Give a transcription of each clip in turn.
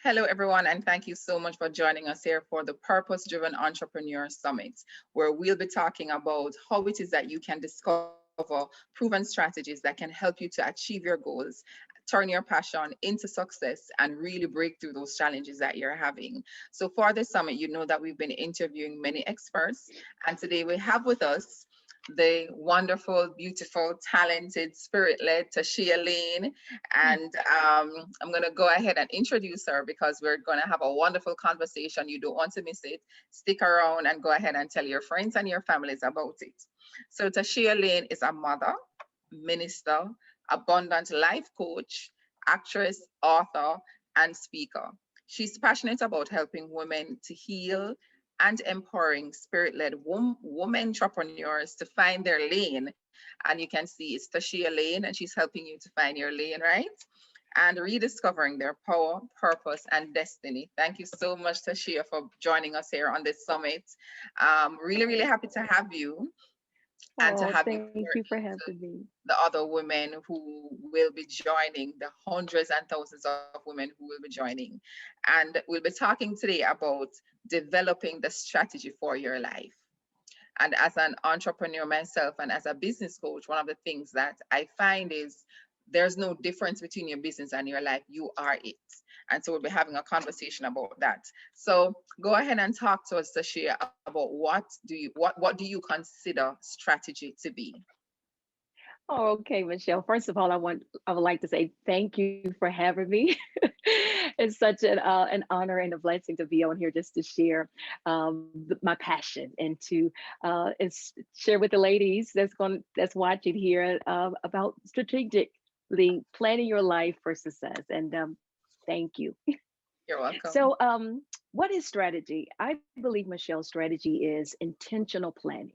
Hello, everyone, and thank you so much for joining us here for the Purpose Driven Entrepreneur Summit, where we'll be talking about how it is that you can discover proven strategies that can help you to achieve your goals, turn your passion into success, and really break through those challenges that you're having. So, for this summit, you know that we've been interviewing many experts, and today we have with us the wonderful, beautiful, talented, spirit-led Toshia Lane. And I'm going to go ahead and introduce her because we're going to have a wonderful conversation. You don't want to miss it. Stick around and go ahead and tell your friends and your families about it. So, Toshia Lane is a mother, minister, abundant life coach, actress, author, and speaker. She's passionate about helping women to heal and empowering spirit-led women entrepreneurs to find their lane. And you can see it's Toshia Lane, and she's helping you to find your lane, right? And rediscovering their power, purpose, and destiny. Thank you so much, Toshia, for joining us here on this summit. Really, really happy to have you and to Oh, have you thank you pour for into having me. the other women who will be joining, the hundreds and thousands of women who will be joining. And we'll be talking today about developing the strategy for your life. And as an entrepreneur myself and as a business coach, one of the things that I find is there's no difference between your business and your life. You are it. And so we'll be having a conversation about that. So go ahead and talk to us, Sashia, about what do you consider strategy to be? Oh, okay, Michelle. First of all, I would like to say thank you for having me. It's such an honor and a blessing to be on here just to share my passion and to share with the ladies that's watching here about strategically planning your life for success. And thank you. You're welcome. So, what is strategy? I believe, Michelle, strategy is intentional planning.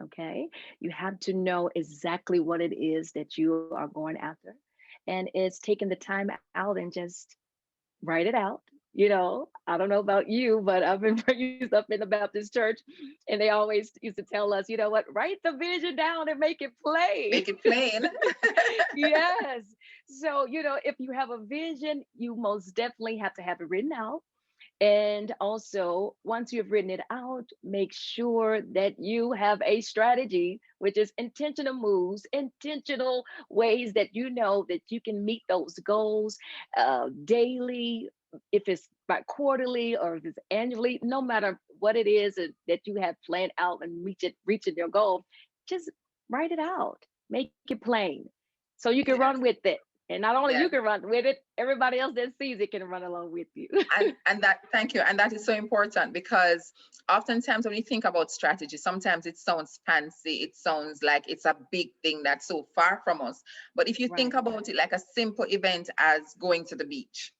Okay. You have to know exactly what it is that you are going after. And it's taking the time out and just write it out. I don't know about you, but I've been raised up in the Baptist church, and they always used to tell us, you know what, write the vision down and make it plain. Make it plain. Yes. So, if you have a vision, you most definitely have to have it written out. And also, once you've written it out, make sure that you have a strategy, which is intentional moves, intentional ways that you know that you can meet those goals daily, if it's by quarterly or if it's annually, no matter what it is that you have planned out and reaching your goal, just write it out, make it plain so you can run Yes, with it. And not only you yes. can run with it, everybody else that sees it can run along with you. And that, thank you, and that is so important because oftentimes when you think about strategy, sometimes it sounds fancy, it sounds like it's a big thing that's so far from us. But if you think Right. about it like a simple event as going to the beach,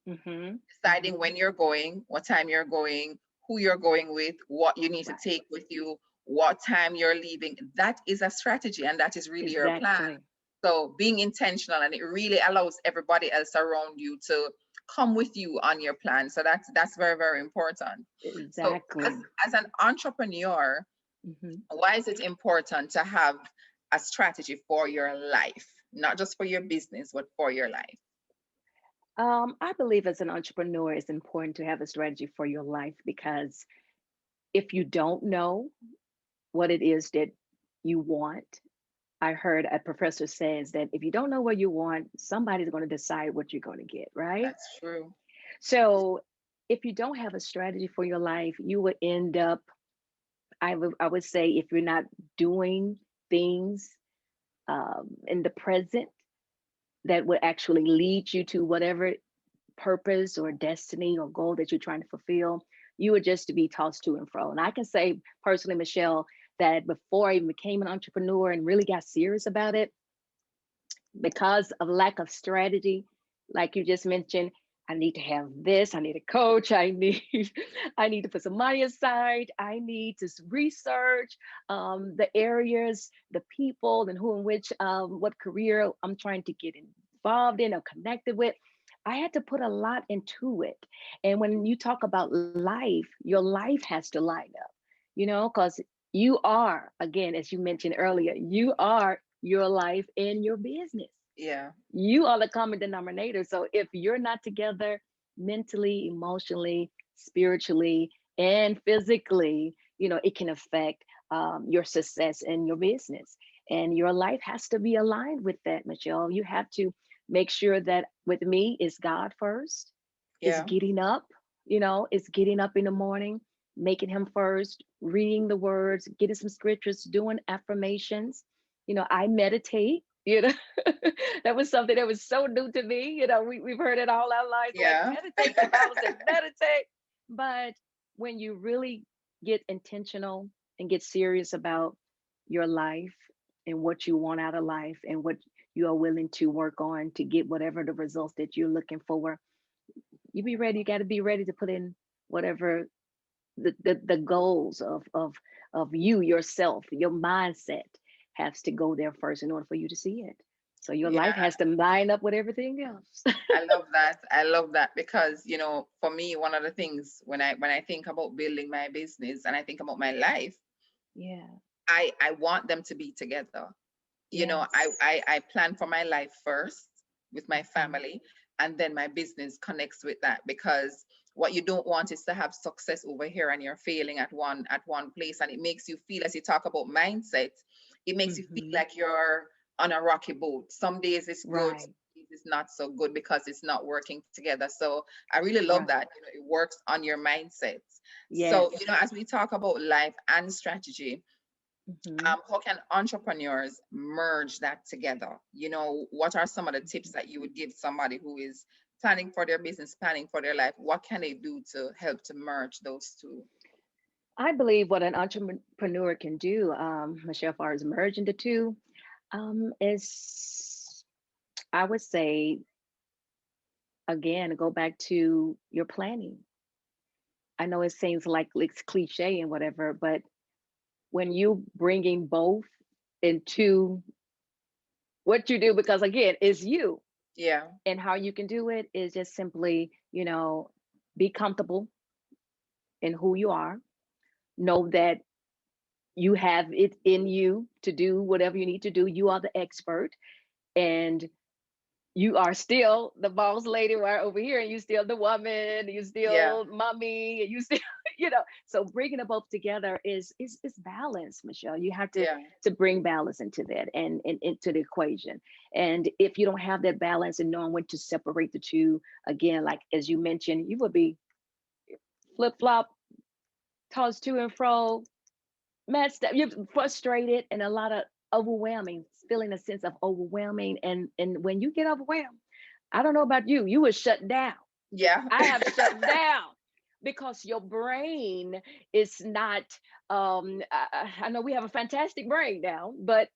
Mm-hmm. deciding Mm-hmm. when you're going, what time you're going, who you're going with, what you need to Right. take with you, what time you're leaving, that is a strategy and that is really your plan. Exactly. So being intentional, and it really allows everybody else around you to come with you on your plan. So that's very, very important. So Exactly. as an entrepreneur, Mm-hmm. why is it important to have a strategy for your life? Not just for your business, but for your life. I believe as an entrepreneur, it's important to have a strategy for your life because if you don't know what it is that you want, I heard a professor says that if you don't know what you want, somebody's going to decide what you're going to get, right? That's true. So if you don't have a strategy for your life, you will end up, I would say, if you're not doing things in the present that would actually lead you to whatever purpose or destiny or goal that you're trying to fulfill, you would just to be tossed to and fro. And I can say personally, Michelle, that before I even became an entrepreneur and really got serious about it, because of lack of strategy, like you just mentioned, I need to have this, I need a coach, I need I need to put some money aside, I need to research the areas, the people, and who and which what career I'm trying to get involved in or connected with. I had to put a lot into it. And when you talk about life, your life has to line up, because you are, again, as you mentioned earlier, you are your life and your business. Yeah. You are the common denominator. So if you're not together, mentally, emotionally, spiritually, and physically, it can affect your success in your business. And your life has to be aligned with that, Michelle. You have to make sure that with me is God first, is Yeah. getting up, is getting up in the morning, making him first, reading the words, getting some scriptures, doing affirmations. I meditate. That was something that was so new to me. We've heard it all our lives, like Yeah. meditate. The Bible said meditate. But when you really get intentional and get serious about your life and what you want out of life and what you are willing to work on to get whatever the results that you're looking for, you be ready. You got to be ready to put in whatever the goals of you yourself, your mindset has to go there first in order for you to see it. So your life Yeah. has to line up with everything else. I love that. I love that because, for me, one of the things when I think about building my business and I think about my life, Yeah. I want them to be together. Yes. I plan for my life first with my Mhm. family, and then my business connects with that, because what you don't want is to have success over here and you're failing at one place, and it makes you feel, as you talk about mindset, it makes you feel Mhm. like you're on a rocky boat. Some days it's good, some Right. days it's not so good because it's not working together. So I really love Right. that. It works on your mindset. So, Yes. as we talk about life and strategy, Mhm. how can entrepreneurs merge that together? What are some of the tips Mhm. that you would give somebody who is planning for their business, planning for their life? What can they do to help to merge those two? I believe what an entrepreneur can do, Michelle, far as merging the two, is, I would say, again, go back to your planning. I know it seems like it's cliche and whatever, but when you bringing both into what you do, because again, it's you, Yeah, and how you can do it is just simply, be comfortable in who you are. Know that you have it in you to do whatever you need to do. You are the expert, and you are still the boss lady right over here, and you still the woman, you yeah, still mommy, and you still, so bringing them both together is balance, Michelle. You have to yeah, bring balance into that, and into the equation. And if you don't have that balance and knowing when to separate the two, again, like as you mentioned, you would be flip flop, tossed to and fro, messed up, you're frustrated, and a lot of overwhelming, feeling a sense of overwhelming. And when you get overwhelmed, I don't know about you, you will shut down. yeah, I have shut down because your brain is not, I know we have a fantastic brain now, but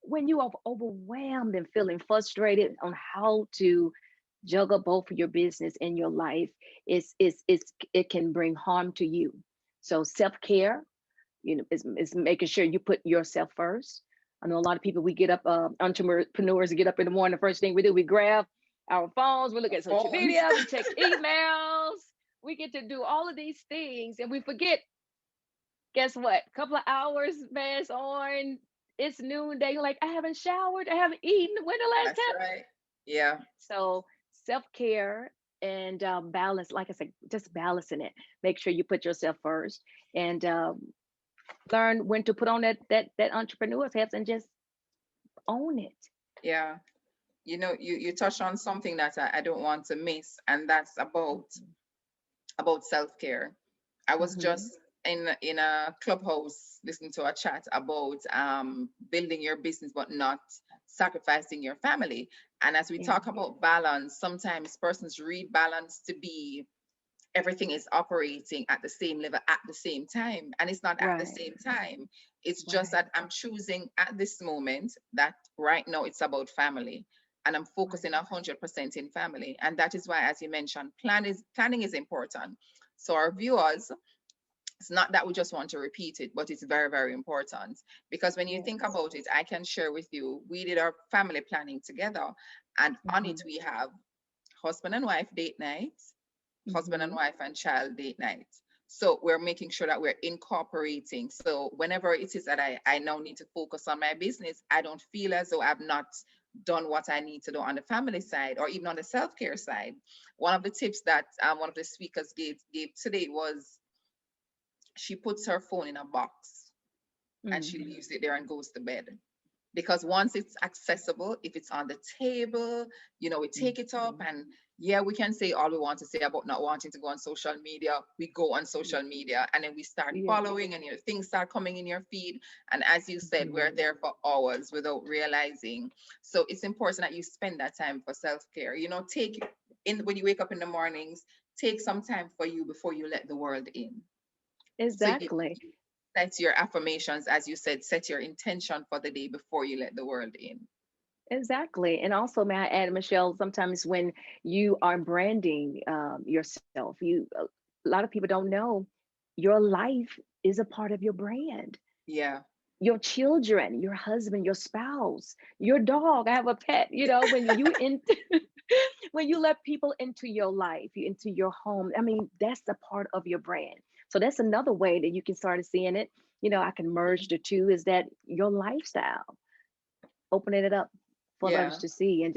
when you are overwhelmed and feeling frustrated on how to juggle both of your business and your life, it can bring harm to you. So self-care, is making sure you put yourself first. I know a lot of people, we get up, entrepreneurs get up in the morning, the first thing we do, we grab our phones, we look at social phones. media, we check emails, we get to do all of these things, and we forget, guess what? A couple of hours pass on, it's noonday, you're like, I haven't showered, I haven't eaten, when the last That's time? right. Yeah, So self-care and balance, like I said, just balancing it. Make sure you put yourself first, and learn when to put on that entrepreneur's hats and just own it. yeah. You touch on something that I don't want to miss, and that's about self-care. I was Mm-hmm. just in a clubhouse listening to a chat about building your business but not sacrificing your family. And as we Yeah. talk about balance, sometimes persons read balance to be everything is operating at the same level at the same time, and it's not at the Right. same time. It's just Right. that I'm choosing at this moment that right now it's about family, and I'm focusing Right. 100% in family. And that is why, as you mentioned, planning is important. So our viewers, it's not that we just want to repeat it, but it's very, very important, because when you think Yes. about it, I can share with you, we did our family planning together, and on it Mm-hmm. we have husband and wife date night, husband and Mm-hmm. wife and child date night. So we're making sure that we're incorporating. So whenever it is that I now need to focus on my business, I don't feel as though I'm not done what I need to do on the family side or even on the self-care side. One of the tips that one of the speakers gave today was she puts her phone in a box and she Mm-hmm. leaves it there and goes to bed. Because once it's accessible, if it's on the table, we take it up, and yeah, we can say all we want to say about not wanting to go on social media. We go on social media and then we start Yeah. following, and things start coming in your feed. And as you said, we're Mhm. there for hours without realizing. So it's important that you spend that time for self-care. Take in when you wake up in the mornings, take some time for you before you let the world in. So you Exactly. set your affirmations, as you said, set your intention for the day before you let the world in. Exactly. And also, may I add, Michelle, sometimes when you are branding yourself, a lot of people don't know your life is a part of your brand. Yeah. Your children, your husband, your spouse, your dog. I have a pet. When you in when you let people into your life, into your home, I mean, that's a part of your brand. So that's another way that you can start seeing it. I can merge the two, is that your lifestyle, opening it up for others Yeah. to see, and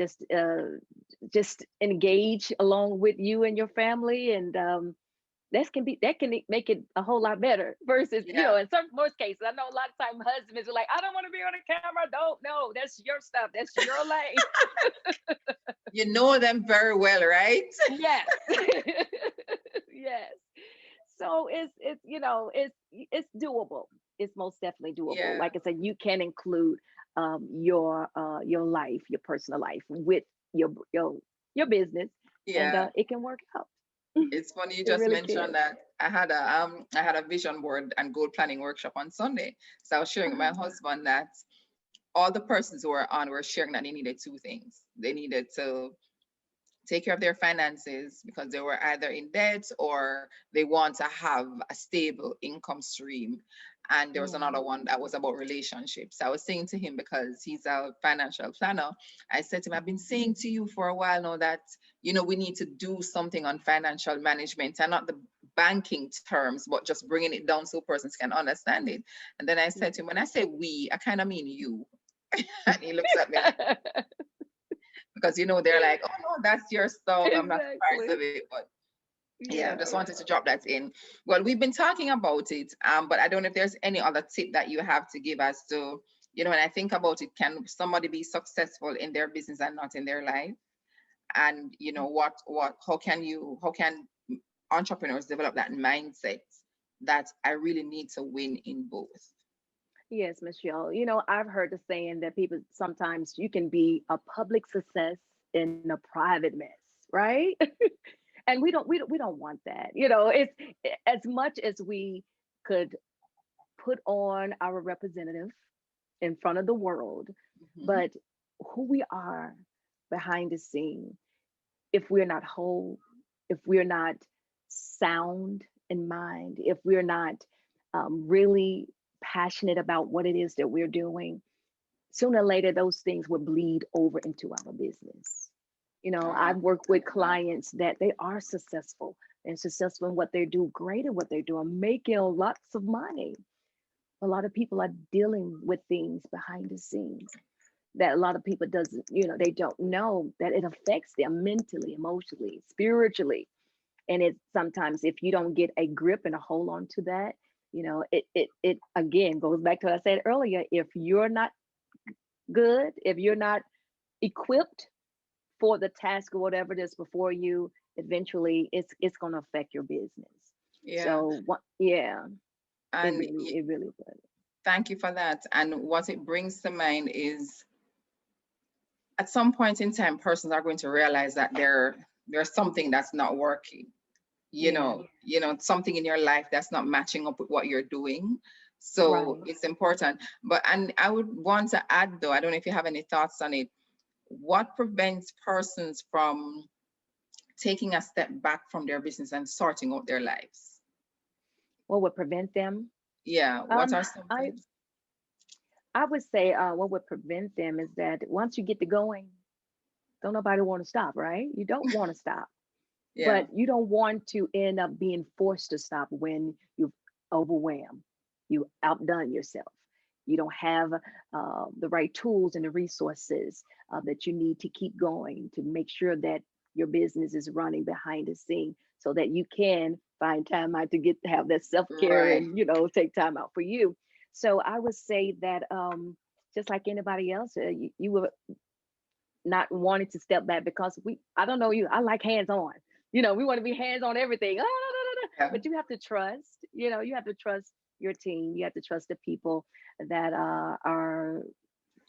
just engage along with you and your family. And that can make it a whole lot better versus, Yeah. in some most cases, I know a lot of time husbands are like, I don't want to be on the camera. Don't, no, that's your stuff, that's your life. You know them very well, right? Yes. Yes. So it's doable. It's most definitely doable. Yeah. Like I said, you can include your life, your personal life, with your your your business, and Yeah. it can work out. It's funny you It just really mentioned can. that. I had a vision board and goal planning workshop on Sunday. So I was sharing with my Uh, husband that all the persons who were on were sharing that they needed two things. They needed to take care of their finances because they were either in debt or they want to have a stable income stream. And there was mm, another one that was about relationships. I was saying to him, because he's a financial planner, I said to him, I've been saying to you for a while now that, we need to do something on financial management, and not the banking terms, but just bringing it down so persons can understand it. And then I said to him, when I say we, I kind of mean you. And he looks at me like, because they're like, oh no, that's your stuff. I'm not part exactly. of it, but yeah, I just Yeah. wanted to drop that in. Well, we've been talking about it, but I don't know if there's any other tip that you have to give us to, when I think about it, can somebody be successful in their business and not in their life? And how can entrepreneurs develop that mindset that I really need to win in both? Yes, Michelle. I've heard the saying that people sometimes you can be a public success in a private mess, right? And we don't want that. It's as much as we could put on our representative in front of the world, Hmm. but who we are behind the scene, if we're not whole, if we're not sound in mind, if we're not really passionate about what it is that we're doing, sooner or later those things will bleed over into our business. I've worked with clients that they are successful and successful in what they do, great at what they're doing, making lots of money. A lot of people are dealing with things behind the scenes that a lot of people doesn't, they don't know that it affects them mentally, emotionally, spiritually. And it sometimes, if you don't get a grip and a hold on to that, it again goes back to what I said earlier. If you're not good, if you're not equipped for the task or whatever it is before you, eventually it's going to affect your business. Yeah. So what, yeah, it And really, it really would. thank you for that. And what it brings to mind is, at some point in time, persons are going to realize that there's something that's not working. Yeah, Something in your life that's not matching up with what you're doing. So right. it's important. And I would want to add, though, I don't know if you have any thoughts on it. What prevents persons from taking a step back from their business and sorting out their lives? What would prevent them? Yeah. What Um, are some I things? I would say what would prevent them is that once you get to going, don't nobody want to stop, right? You don't want to stop, Yeah. but you don't want to end up being forced to stop when you've overwhelmed, you outdone yourself. you don't have the right tools and the resources that you need to keep going to make sure that your business is running behind the scene so that you can find time out to get to have that self-care Right. and take time out for you. So I would say that just like anybody else, you were not wanting to step back because I don't know you, I like hands on. We want to be hands on everything. Ah, da, da, da. Yeah. But you have to trust, you have to trust your team. You have to trust the people that are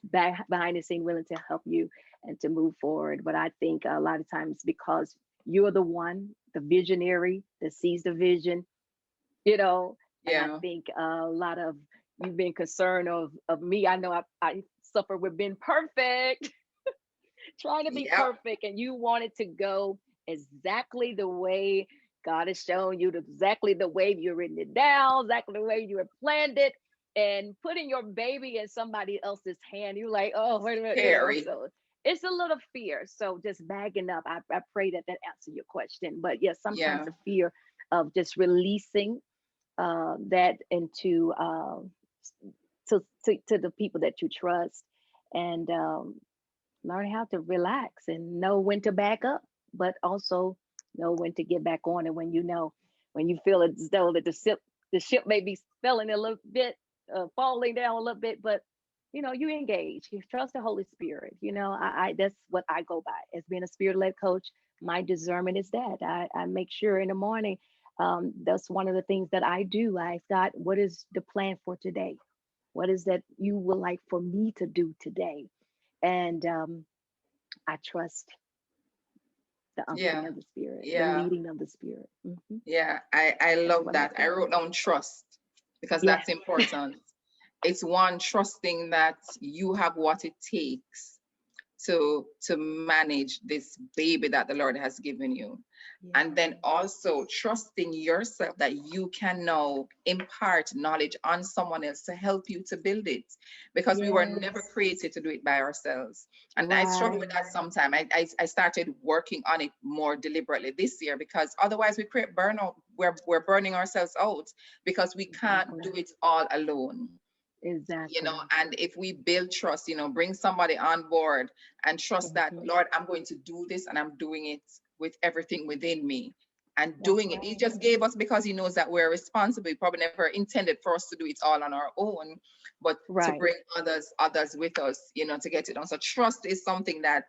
back behind the scene willing to help you and to move forward. But I think a lot of times because you're the one, the visionary that sees the vision, you know, and I Yeah. think a lot of you've been concerned of me. I know I suffer with being perfect, trying to be Yep. perfect, and you want it to go exactly the way God has shown you, exactly the way you've written it down, exactly the way you have planned it, and putting your baby in somebody else's hand. You're like, oh, wait a minute, Scary. So it's a little fear. So just bagging up. I pray that answered your question. But yes, sometimes Yeah. the fear of just releasing that into to the people that you trust, and learn how to relax and know when to back up, but also know when to get back on. And when you feel as though that the ship may be spilling a little bit, falling down a little bit, but you engage, you trust the Holy Spirit. I that's what I go by as being a spirit-led coach. My discernment is that I make sure in the morning. That's one of the things that I do. I ask God, what is the plan for today? What is that you would like for me to do today? And I trust the unctioning Yeah. of the Spirit, the Yeah. leading of the Spirit. Yeah. I That's love what I that. I do. wrote down trust because Yes. that's important. It's one, trusting that you have what it takes to manage this baby that the Lord has given you. And then Yes. also trusting yourself that you can now impart knowledge on someone else to help you to build it, because we were never Yes. created to do it by ourselves. And I struggle with Right. that sometime. I started working on it more deliberately this year, because otherwise we create burnout. We're burning ourselves out because we can't Exactly. do it all alone. Exactly. And if we build trust, bring somebody on board and trust that, hmm Lord, I'm going to do this and I'm doing it with everything within me and That's doing it. He right. just gave us because he knows that we're responsible. He probably never intended for us to do it all on our own, but to Right. bring others with us, to get it done. So trust is something that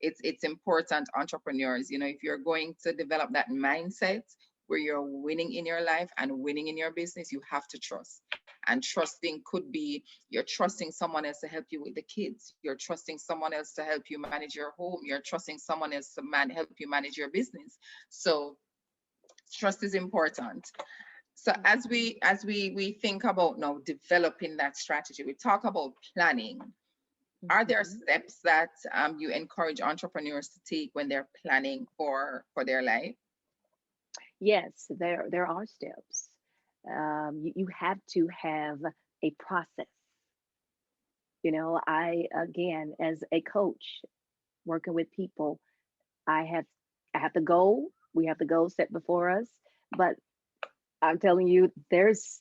it's important, entrepreneurs. If you're going to develop that mindset where you're winning in your life and winning in your business, you have to trust. And trusting could be you're trusting someone else to help you with the kids. You're trusting someone else to help you manage your home. You're trusting someone else to help you manage your business. So trust is important. So as we think about now developing that strategy, we talk about planning. Are there hmm steps that you encourage entrepreneurs to take when they're planning for their life? Yes, there are steps. You have to have a process. I again, as a coach working with people, I have I have the goal. We have the goal set before us, but I'm telling you, there's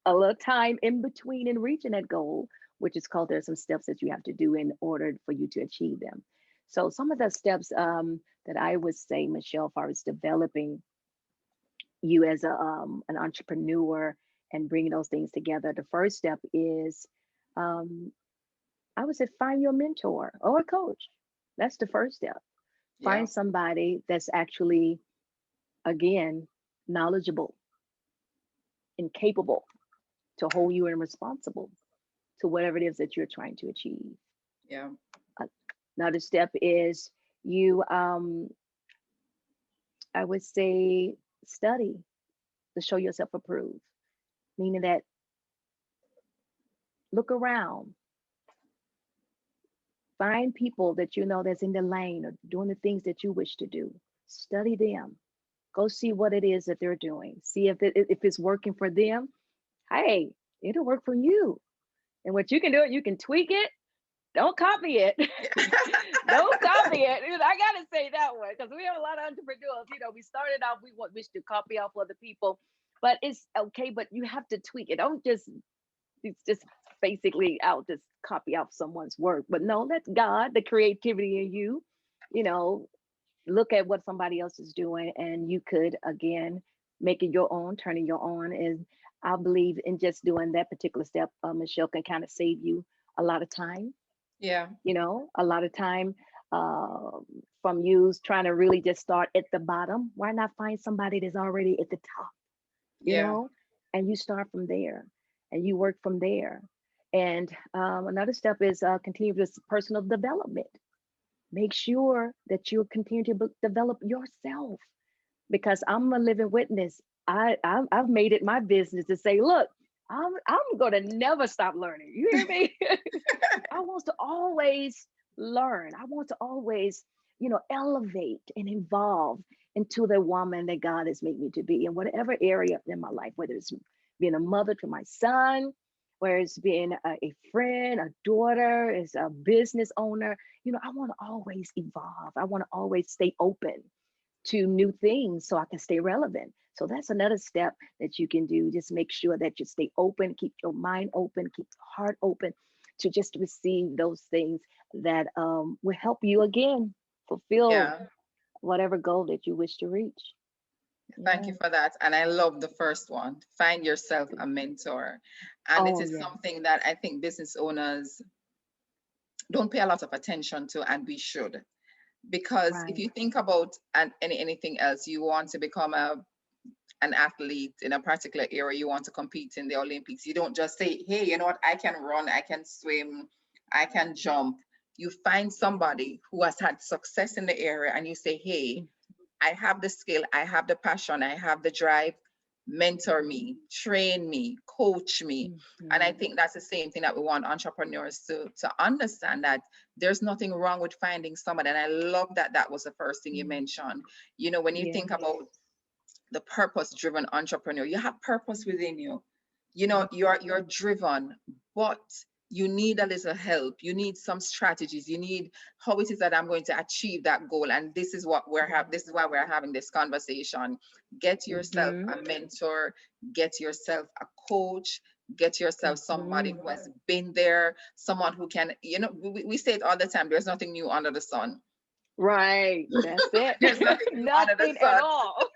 a little time in between in reaching that goal, which is called there's some steps that you have to do in order for you to achieve them. So some of the steps that I would say, Michelle, as far as developing you as an entrepreneur and bringing those things together, the first step is um, I would say find your mentor or a coach. That's the first step. Yeah. Find somebody that's actually, again, knowledgeable and capable to hold you and responsible to whatever it is that you're trying to achieve. Yeah. Uh, Another step is you, I would say, study to show yourself approved, meaning that look around, find people that you know that's in the lane or doing the things that you wish to do. Study them. Go see what it is that they're doing. See if it's working for them. Hey, it'll work for you. And what you can do, you can tweak it. Don't copy it. Don't copy it. I gotta say that one because we have a lot of entrepreneurs. We started off, we want wish to copy off other people, but it's okay. But you have to tweak it. Don't just it's just basically I'll just copy off someone's work. But no, that's God, the creativity in you, you know, look at what somebody else is doing and you could again make it your own, turn it your own. And I believe in just doing that particular step, Michelle, can kind of save you a lot of time, Yeah. a lot of time uh, from you trying to really just start at the bottom. Why not find somebody that's already at the top, you Yeah. know, and you start from there and you work from there. And another step is continue this personal development. Make sure that you continue to develop yourself, because I'm a living witness. I've made it my business to say, look, I'm gonna never stop learning. You hear me? I want to always learn. I want to always, elevate and evolve into the woman that God has made me to be in whatever area in my life, whether it's being a mother to my son, whether it's being a friend, a daughter, as a business owner. I want to always evolve. I want to always stay open to new things so I can stay relevant. So that's another step that you can do. Just make sure that you stay open, keep your mind open, keep your heart open to just receive those things that will help you again fulfill Yeah. whatever goal that you wish to reach. Thank Yeah. you for that. And I love the first one. Find yourself a mentor. And it Oh, is yes. something that I think business owners don't pay a lot of attention to, and we should. Because if Right. you think about anything else, you want to become an athlete in a particular area, you want to compete in the Olympics. You don't just say, hey, you know what, I can run, I can swim, I can jump. You find somebody who has had success in the area and you say, hey, Mm, I have the skill, I have the passion, I have the drive. Mentor me, train me, coach me. And I mhm. think that's the same thing that we want entrepreneurs to understand, that there's nothing wrong with finding somebody. And I love that that was the first thing you Mm, mentioned. When you think yes. about the purpose driven entrepreneur, you have purpose within you. You're Mhm. driven, but you need a little help, you need some strategies, you need how it is that I'm going to achieve that goal. And this is why we're having this conversation. Get yourself Mhm. a mentor, get yourself a coach, get yourself somebody Mhm. who has been there, someone who can, we say it all the time, there's nothing new under the sun. Right. That's it. There's nothing new under the Nothing at sun. all.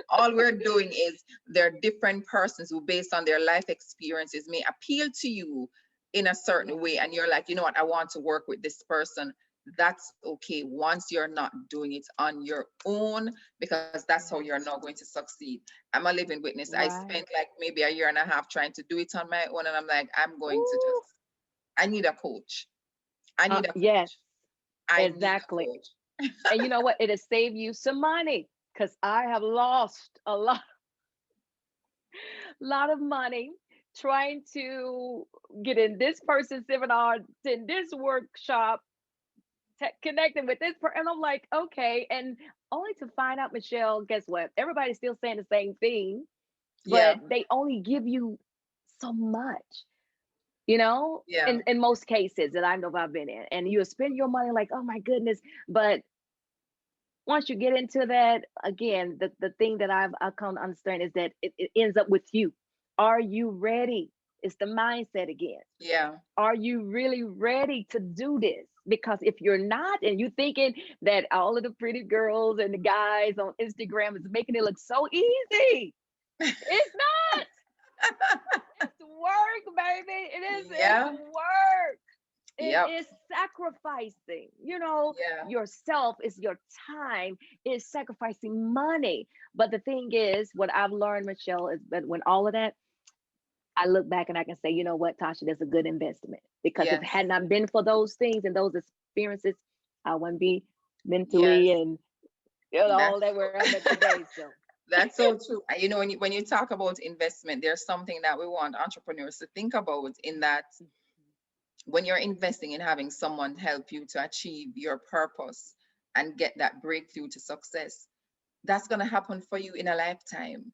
All we're doing is, there are different persons who, based on their life experiences, may appeal to you in a certain Yeah. way. And you're like, you know what, I want to work with this person. That's okay, once you're not doing it on your own, because that's how you're Yes. not going to succeed. I'm a living witness. I spent Right. like maybe a year and a half trying to do it on my own. And I'm like, Ooh. I need a coach. I need a Yes. coach. I need a Exactly. coach. And you know what? It'll save you some money, because I have lost a lot of money trying to get in this person's seminar, in this workshop, connecting with this person. And I'm like, okay. And only to find out, Michelle, guess what? Everybody's still saying the same thing, but Yeah. they only give you so much, Yeah. in most cases that I know I've been in. And you spend your money like, oh my goodness. But once you get into that, again, the thing that I come to understand is that it ends up with you. Are you ready? It's the mindset again. Yeah. Are you really ready to do this? Because if you're not, and you thinking that all of the pretty girls and the guys on Instagram is making it look so easy, it's not. It's work, baby. It's Yeah. work. It Yep. is sacrificing, Yeah. yourself, is your time, is sacrificing money. But the thing is, what I've learned, Michelle, is that when all of that, I look back and I can say, you know what, Tasha, that's a good investment. Because if it Yes. had not been for those things and those experiences, I wouldn't be mentally Yes. and all That's that so, where I'm at today. So, that's so true. And when you talk about investment, there's something that we want entrepreneurs to think about, in that when you're investing in having someone help you to achieve your purpose and get that breakthrough to success, that's going to happen for you in a lifetime.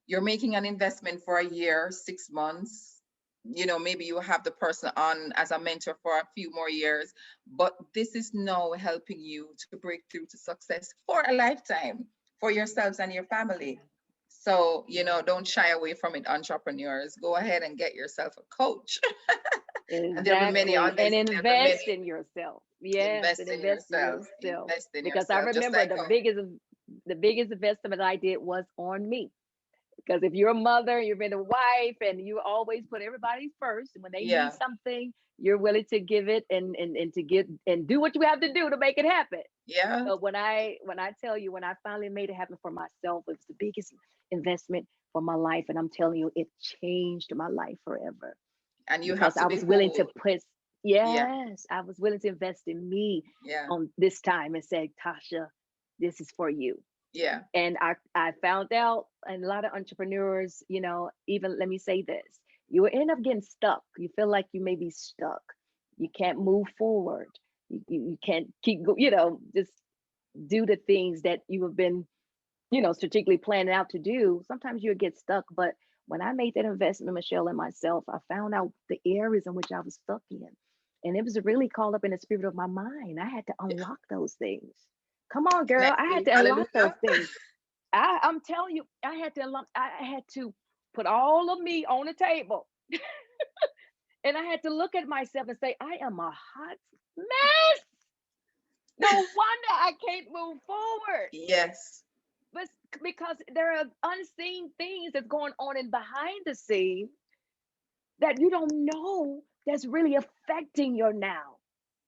You're making an investment for a year, 6 months. Maybe you have the person on as a mentor for a few more years, but this is now helping you to break through to success for a lifetime, for yourselves and your family. So, don't shy away from it, entrepreneurs. Go ahead and get yourself a coach. And there'll be many Exactly. others. And There'll be invest many. in yourself. Yes, and Invest in invest in yourself. yourself. Invest in Because I yourself. Just remember like how, the biggest investment I did was on me. Because if you're a mother, you've been a wife, and you always put everybody first, and when they need yeah, something, you're willing to give it and to get and do what you have to do to make it happen. yeah. But when I tell you, when I finally made it happen for myself, it was the biggest investment for my life. And I'm telling you, it changed my life forever And you because have to I be was willing to whole. put, Yeah, yes, I was willing to invest in me yeah, on this time and say, Tasha, this is for you. yeah, And I found out, and a lot of entrepreneurs, even let me say this, you will end up getting stuck. You feel like you may be stuck. You can't move forward. You can't keep, just do the things that you have been, strategically planning out to do. Sometimes you'll get stuck. But when I made that investment, Michelle, in myself, I found out the areas in which I was stuck in. And it was really called up in the spirit of my mind. I had to yeah. unlock those things. Come on, girl. I had Connecting. to unlock those Hallelujah. things. I'm telling you, I had to unlock, I had to put all of me on the table. And I had to look at myself and say, I am a hot mess. No wonder I can't move forward. Yes, But because there are unseen things that's going on in behind the scene that you don't know that's really affecting your now.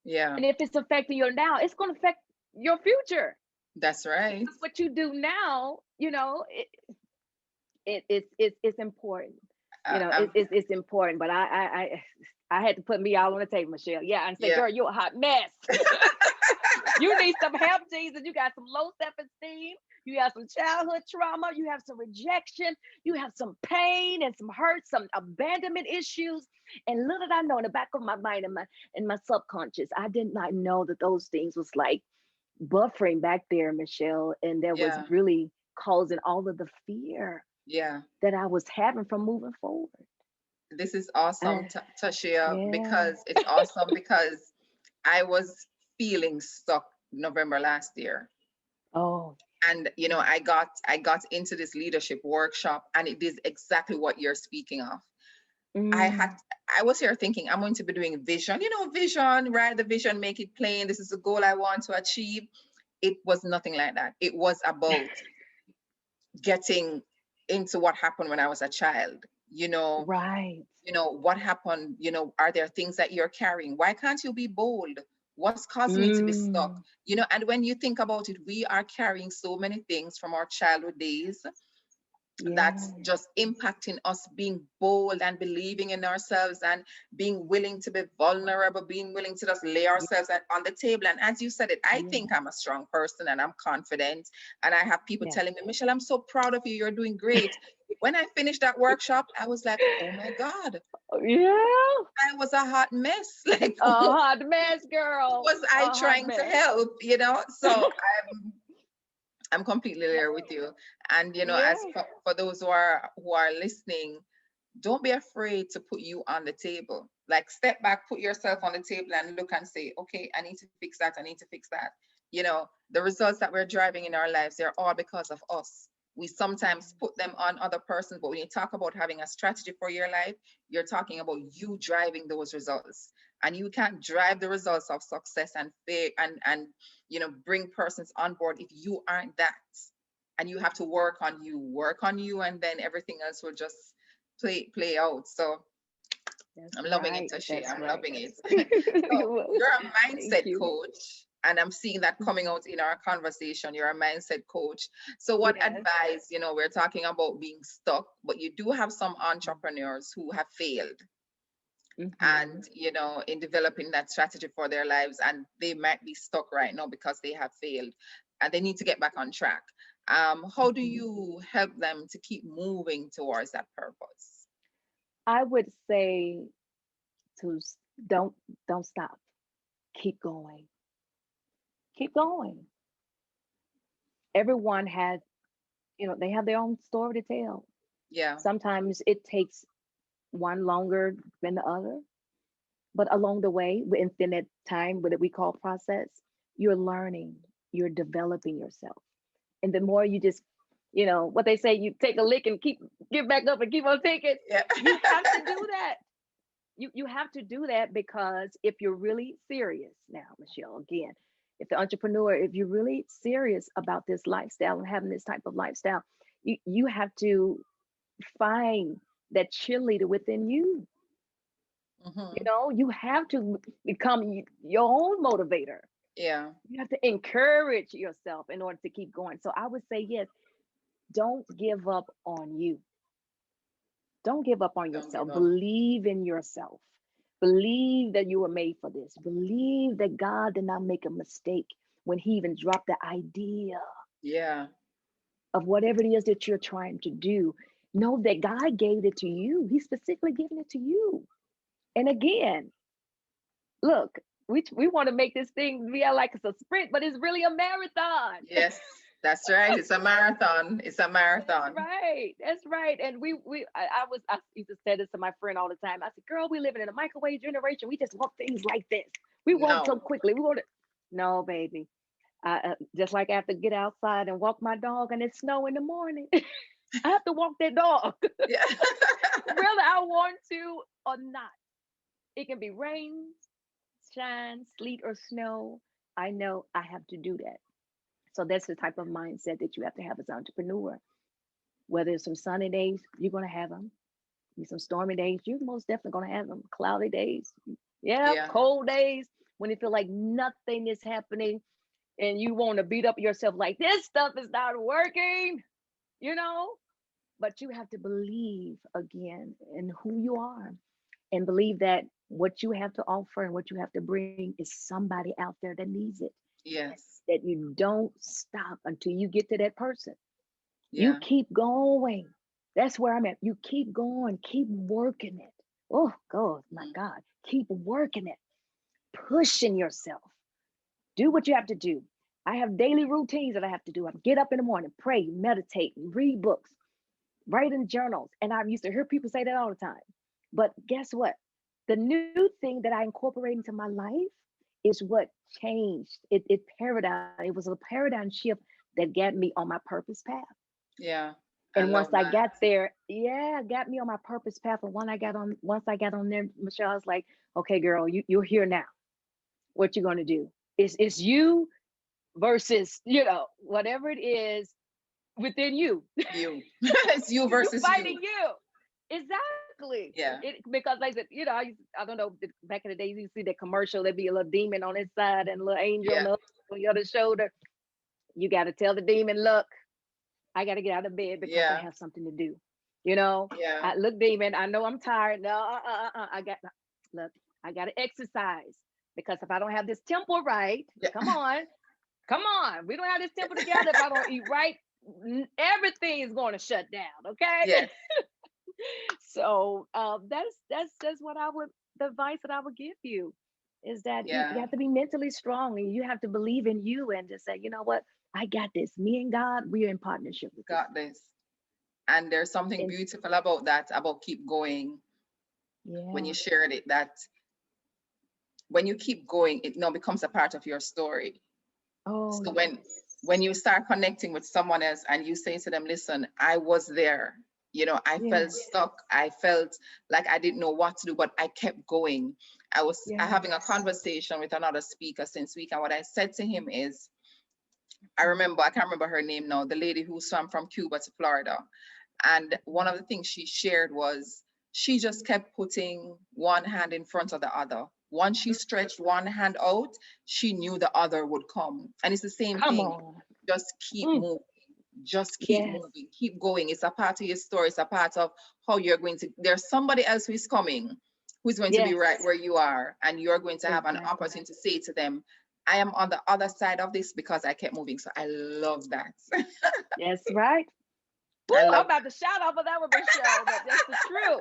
yeah, And if it's affecting your now, it's going to affect your future. that's right. Because what you do now, it's important. Uh, um, It's important. But I had to put me all on the table, Michelle. Yeah, and say, yeah, girl, you're a hot mess. You need some help, Jesus. You got some low self-esteem. You have some childhood trauma. You have some rejection. You have some pain and some hurt, some abandonment issues. And little did I know, in the back of my mind and my subconscious, I did not know that those things was like buffering back there, Michelle, and that was yeah, really causing all of the fear yeah. that I was having from moving forward. This is awesome, Uh, Toshia, yeah. because it's awesome because I was feeling stuck November last year. Oh. And I got into this leadership workshop, and it is exactly what you're speaking of. I had Mm, I was here thinking I'm going to be doing vision, vision, write the vision, make it plain. This is the goal I want to achieve. It was nothing like that. It was about getting into what happened when I was a child. You know, right. what happened, are there things that you're carrying? Why can't you be bold? What's causing you to be stuck? Mm, And when you think about it, we are carrying so many things from our childhood days that's yeah. just impacting us being bold and believing in ourselves and being willing to be vulnerable, being willing to just lay Yeah. ourselves on the table. And as you said it, I Yeah. think I'm a strong person and I'm confident. And I have people Yeah. telling me, Michelle, I'm so proud of you. You're doing great. When I finished that workshop, I was like, oh my God, Yeah. I was a hot mess. Like, A who hot mess, girl. was I A hot trying to mess. help? So I'm completely there with you. And as Yeah. for those who are listening, don't be afraid to put you on the table. Like, step back, put yourself on the table and look and say, okay, I need to fix that. I need to fix that. The results that we're driving in our lives, they're all because of us. We sometimes put them on other persons, but when you talk about having a strategy for your life, you're talking about you driving those results. And you can't drive the results of success and faith and bring persons on board if you aren't that. And you have to work on you, and then everything else will just play out. So That's I'm loving it, right. Tashi. That's I'm right. loving it. So Well, you're a thank mindset you. coach, and I'm seeing that coming out in our conversation. You're a mindset coach. So what Yes. advice, we're talking about being stuck, but you do have some entrepreneurs who have failed, and Hmm. in developing that strategy for their lives, and they might be stuck right now because they have failed and they need to get back on track. How do Hmm. you help them to keep moving towards that purpose? I would say to don't don't stop. Keep going. Keep going. Everyone has, they have their own story to tell. Yeah, Sometimes it takes one longer than the other, but along the way, within that time, what we call process, you're learning, you're developing yourself. And the more you just You know what they say, you take a lick and keep get back up and keep on taking. Yeah. You have to do that. You have to do that, because if you're really serious now, Michelle, again, if the entrepreneur, if you're really serious about this lifestyle and having this type of lifestyle, you have to find that cheerleader within you. You Hmm. know, you have to become your own motivator. Yeah. You have to encourage yourself in order to keep going. So I would say, yes, don't give up on you. Don't give up on Don't give yourself. up. Believe in yourself. Believe that you were made for this. Believe that God did not make a mistake when He even dropped the idea Yeah. of whatever it is that you're trying to do. Know that God gave it to you. He specifically given it to you. And again, look, we want to make this thing feel like it's a sprint, but it's really a marathon. Yes, that's right. It's a marathon. It's a That's marathon. right. That's right. And I used to say this to my friend all the time. I said, "Girl, we living in a microwave generation. We just want things like this. We want so No. quickly. We want it." No, baby. Just like I have to get outside and walk my dog, and it's snow in the morning. I have to walk that dog, Yeah. whether I want to or not. It can be rain, shine, sleet, or snow. I know I have to do that. So that's the type of mindset that you have to have as an entrepreneur. Whether it's some sunny days, you're gonna have them. Some stormy days, you're most definitely gonna have them. Cloudy days, yeah, Yeah. cold days when it feel like nothing is happening and you want to beat up yourself like this stuff is not working, you know. But you have to believe again in who you are, and believe that what you have to offer and what you have to bring is somebody out there that needs it. Yes. That you don't stop until you get to that person. You Yeah. keep going. That's where I'm at. You keep going, keep working it. Oh, God, my Mhm. God. Keep working it, pushing yourself. Do what you have to do. I have daily routines that I have to do. I get up in the morning, pray, meditate, read books, write in journals. And I used to hear people say that all the time. But guess what? The new thing that I incorporate into my life is what changed. It was a paradigm shift that got me on my purpose path. Yeah. I And once love I that. got there, yeah, got me on my purpose path. And once I got on there, Michelle, I was like, okay, girl, you're here now. What you gonna do? It's you versus, whatever it is within you. You. It's you You versus you. fighting you. Exactly. Yeah. Because like I said, I don't know, back in the days you see that commercial, there'd be a little demon on his side and a little angel Yeah. on the other shoulder. You gotta tell the demon, look, I got to get out of bed because I Yeah. have something to do. You know, Yeah. look, demon, I know I'm tired. No, look, I got to exercise because if I don't have this temple right, Yeah. come on, we don't have this temple together. If I don't eat right, everything is going to shut down. Okay. Yes. So that's what the advice that I would give you is that you Yeah. have to be mentally strong and you have to believe in you and just say, you know what, I got this. Me and God, we are in partnership with this. Got this. And there's something And beautiful about that, about keep going when you yeah. shared it, that when you keep going, it now becomes a part of your story. Oh So yes. when you start connecting with someone else and you say to them, listen, I was there, I felt Yes. stuck. I felt like I didn't know what to do, but I kept going. I was having a Yes. conversation with another speaker since week, and what I said to him is, I can't remember her name now, the lady who swam from Cuba to Florida. And one of the things she shared was she just kept putting one hand in front of the other. Once she stretched one hand out, she knew the other would come. And it's the same Come thing. on. Just keep Mm. moving. Just keep Yes. moving. Keep going. It's a part of your story. It's a part of how you're going to. There's somebody else who is coming who's going to be right Yes. where you are. And you're going to have an Exactly. opportunity to say to them, I am on the other side of this because I kept moving. So I love that. That's right. Woo, I I'm love about to shout off of that one, Michelle, but that's the truth.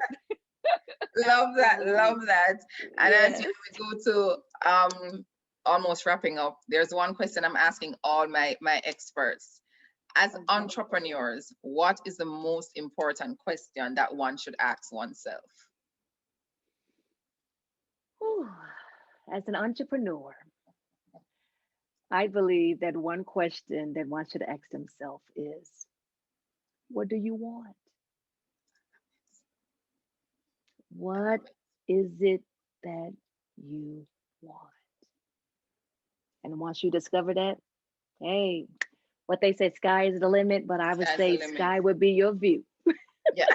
love that, Absolutely. love that. And as Yes. we go to almost wrapping up, there's one question I'm asking all my experts. As Okay. entrepreneurs, what is the most important question that one should ask oneself? Whew. As an entrepreneur, I believe that one question that one should ask themselves is, What do you want? I What love it. is it that you want? And once you discover that, hey, what they say, sky is the limit, but I would Sky's the say limit. sky would be your view. Yeah.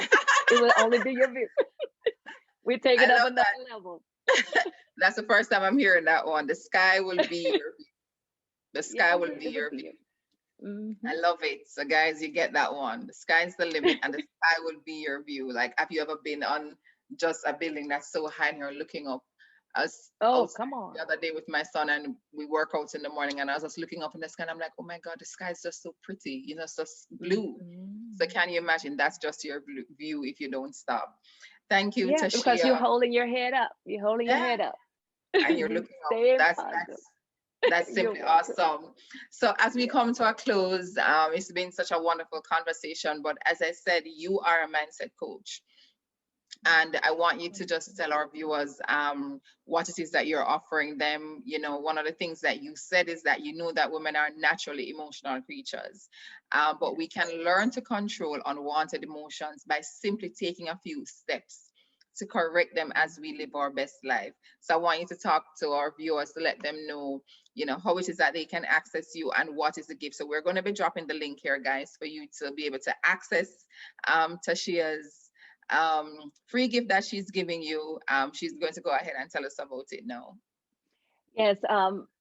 It will only be your view. We take I it up love another that. level. That's the first time I'm hearing that one. The sky will be your, the sky Yes, will be it would your be view. your. Hmm. I love it. So guys, you get that one. The sky's the limit and the sky will be your view. Like, have you ever been on just a building that's so high and you're looking up? I was Oh, outside come the on. other day with my son and we work out in the morning and I was just looking up in the sky and I'm like, oh my God, the sky is just so pretty. You know, it's just blue. So Hmm. can you imagine that's just your view if you don't stop? Thank you, Yeah, because you're Tashia. holding your head up. You're holding your Yeah, head up. and you're You looking up. staying That's positive. that's You're simply welcome. awesome. So as we Yeah. come to a close, it's been such a wonderful conversation. But as I said, you are a mindset coach. And I want you to Thank just you. tell our viewers what it is that you're offering them. You know, one of the things that you said is that you know that women are naturally emotional creatures, but we Yes. can learn to control unwanted emotions by simply taking a few steps to correct them as we live our best life. So I want you to talk to our viewers to let them know, you know, how it is that they can access you and what is the gift. So we're going to be dropping the link here, guys, for you to be able to access Tashia's free gift that she's giving you. She's going to go ahead and tell us about it now. Yes,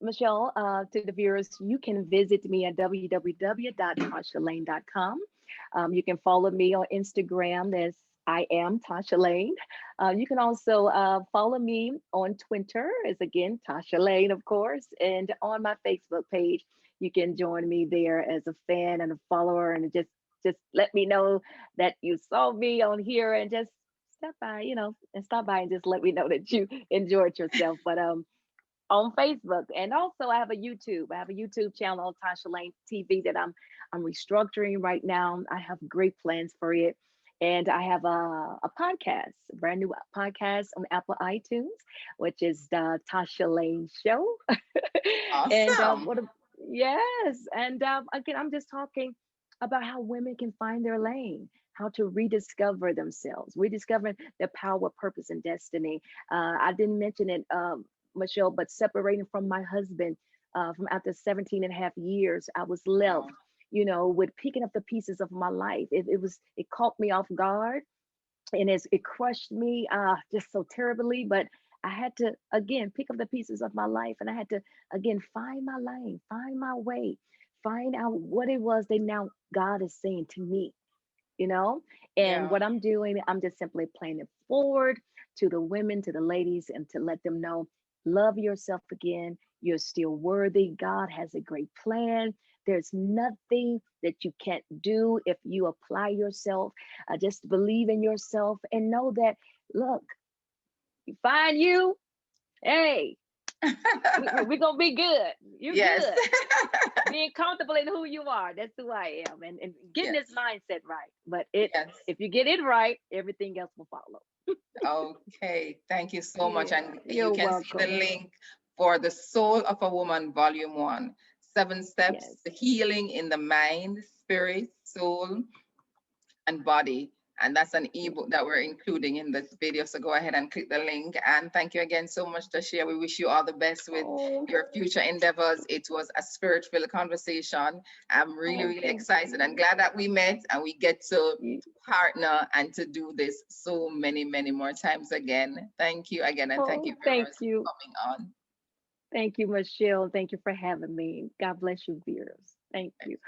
Michelle, to the viewers, you can visit me at www.tashalane.com. You can follow me on Instagram. That's I am Tasha Lane. You can also follow me on Twitter, as again Tasha Lane, of course, and on my Facebook page. You can join me there as a fan and a follower, and just let me know that you saw me on here, and just stop by, and stop by and just let me know that you enjoyed yourself. But on Facebook, and also I have a YouTube. I have a YouTube channel, Tasha Lane TV, that I'm restructuring right now. I have great plans for it, and I have a podcast, a brand new podcast on Apple iTunes, which is the Tasha Lane Show. And Awesome. yes, and again, I'm just talking about how women can find their lane, how to rediscover themselves, rediscovering their power, purpose, and destiny. I didn't mention it, Michelle, but separating from my husband, from after 17 and a half years, I was left, Wow. with picking up the pieces of my life. It caught me off guard, and it crushed me, just so terribly. But I had to again pick up the pieces of my life, and I had to again find my lane, find my way, find out what it was that now God is saying to me, you know and Yeah. what I'm doing, I'm just simply playing it forward to the women, to the ladies, and to let them know, love yourself again. You're still worthy. God has a great plan. There's nothing that you can't do if you apply yourself. Just believe in yourself and know that, look, you find you, hey, we're gonna be good. You're Yes. good. Being comfortable in who you are, that's who I am, and getting this Yes. mindset right. But it Yes. if you get it right, everything else will follow. Okay. Thank you so much. Yeah, And you you're can see the welcome. link for The Soul of a Woman, Volume 1, Seven Steps Yes. to Healing in the Mind, Spirit, Soul, and Body. And that's an Yeah. ebook that we're including in this video. So go ahead and click the link. And thank you again so much, Tashia. We wish you all the best with Oh, your future endeavors. It was a spirit-filled conversation. I'm really, oh, really thank excited and you. glad that we met and we get to You- partner and to do this so many, many more times again. Thank you again. And thank you, Oh, thank viewers, you. for coming on. Thank you, Michelle. Thank you for having me. God bless you, viewers. Thank you.